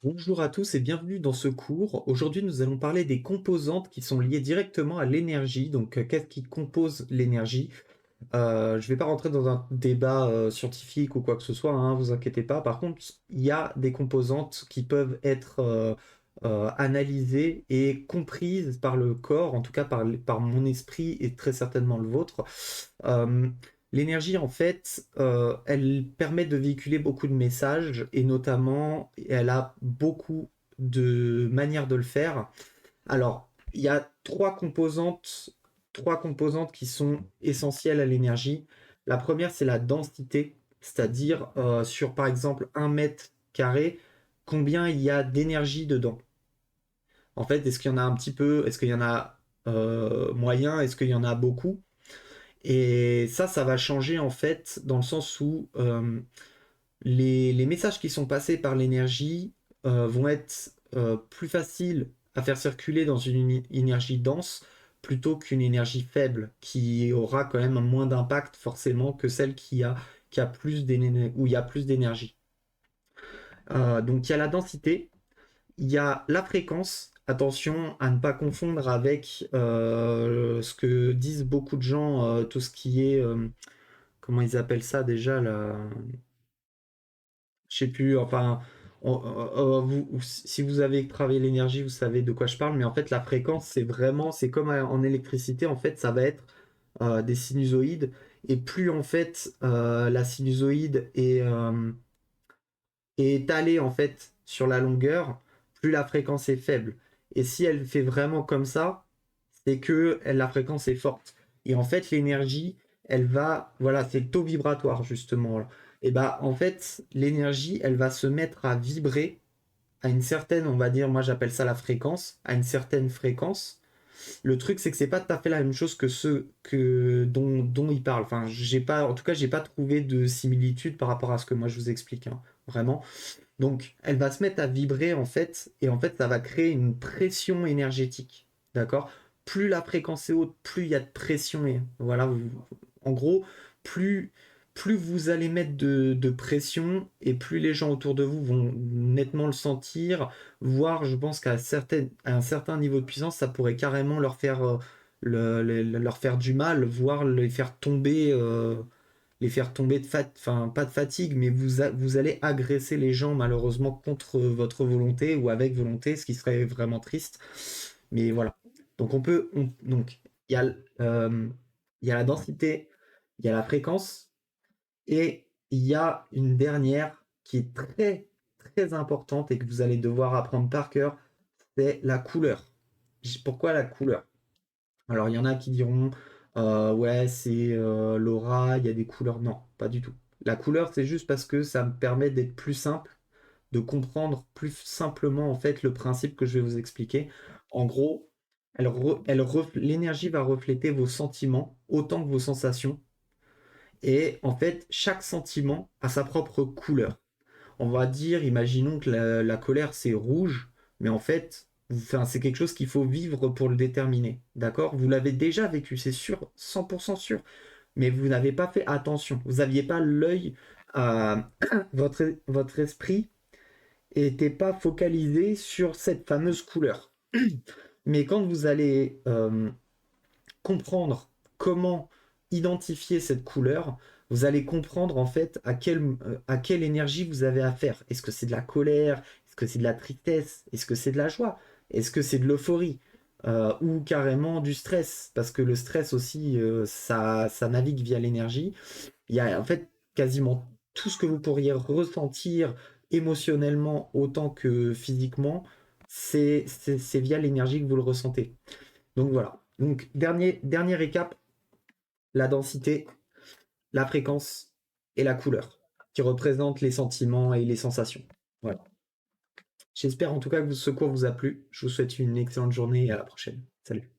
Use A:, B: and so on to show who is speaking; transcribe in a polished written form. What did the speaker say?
A: Bonjour à tous et bienvenue dans ce cours. Aujourd'hui, nous allons parler des composantes qui sont liées directement à l'énergie. Donc, qu'est-ce qui compose l'énergie? Je ne vais pas rentrer dans un débat scientifique ou quoi que ce soit, hein, vous inquiétez pas. Par contre, il y a des composantes qui peuvent être analysées et comprises par le corps, en tout cas par mon esprit et très certainement le vôtre. Euh, L'énergie, en fait, elle permet de véhiculer beaucoup de messages et notamment, elle a beaucoup de manières de le faire. Alors, il y a trois composantes qui sont essentielles à l'énergie. La première, c'est la densité, c'est-à-dire sur, par exemple, 1 mètre carré, combien il y a d'énergie dedans. En fait, est-ce qu'il y en a un petit peu, est-ce qu'il y en a moyen, est-ce qu'il y en a beaucoup? Et ça va changer en fait dans le sens où les messages qui sont passés par l'énergie vont être plus faciles à faire circuler dans une énergie dense plutôt qu'une énergie faible qui aura quand même un moins d'impact forcément que celle qui a plus où il y a plus d'énergie. Donc il y a la densité, il y a la fréquence. Attention à ne pas confondre avec ce que disent beaucoup de gens, tout ce qui est comment ils appellent ça déjà là, je sais plus, enfin, si vous avez travaillé l'énergie, vous savez de quoi je parle, mais en fait, la fréquence, c'est vraiment, c'est comme en électricité, en fait, ça va être des sinusoïdes, et plus en fait, la sinusoïde est étalée en fait sur la longueur, plus la fréquence est faible. Et si elle fait vraiment comme ça, c'est que la fréquence est forte. Et en fait, l'énergie, elle va, voilà, c'est le taux vibratoire justement. Et bah, en fait, l'énergie, elle va se mettre à vibrer à une certaine, on va dire, moi j'appelle ça la fréquence, à une certaine fréquence. Le truc, c'est que c'est pas tout à fait la même chose que dont il parle. Enfin, j'ai pas, en tout cas, j'ai pas trouvé de similitude par rapport à ce que moi je vous explique, hein, vraiment. Donc, elle va se mettre à vibrer en fait, et en fait, ça va créer une pression énergétique. D'accord? Plus la fréquence est haute, plus il y a de pression. Et voilà, en gros, plus, plus vous allez mettre de pression, et plus les gens autour de vous vont nettement le sentir, voire je pense à un certain niveau de puissance, ça pourrait carrément leur faire, leur faire du mal, voire les faire tomber enfin pas de fatigue, mais vous allez agresser les gens malheureusement contre votre volonté ou avec volonté, ce qui serait vraiment triste. Mais voilà. Donc donc il y a il y a la densité, il y a la fréquence et il y a une dernière qui est très très importante et que vous allez devoir apprendre par cœur, c'est la couleur. Pourquoi la couleur? Alors, il y en a qui diront, ouais, c'est l'aura, il y a des couleurs. Non, pas du tout. La couleur, c'est juste parce que ça me permet d'être plus simple, de comprendre plus simplement, en fait, le principe que je vais vous expliquer. En gros, l'énergie va refléter vos sentiments autant que vos sensations. Et en fait, chaque sentiment a sa propre couleur. On va dire, imaginons que la colère c'est rouge, mais en fait, enfin, c'est quelque chose qu'il faut vivre pour le déterminer. D'accord? Vous l'avez déjà vécu, c'est sûr, 100% sûr, mais vous n'avez pas fait attention. Vous n'aviez pas l'œil, votre esprit n'était pas focalisé sur cette fameuse couleur. Mais quand vous allez comprendre comment identifier cette couleur, vous allez comprendre en fait à quelle énergie vous avez affaire. Est-ce que c'est de la colère? Est-ce que c'est de la tristesse? Est-ce que c'est de la joie? Est-ce que c'est de l'euphorie? Ou carrément du stress? Parce que le stress aussi, ça navigue via l'énergie. Il y a en fait quasiment tout ce que vous pourriez ressentir émotionnellement autant que physiquement, c'est via l'énergie que vous le ressentez. Donc voilà. Donc dernier récap, la densité, la fréquence et la couleur, qui représentent les sentiments et les sensations. Voilà. J'espère en tout cas que ce cours vous a plu. Je vous souhaite une excellente journée et à la prochaine. Salut.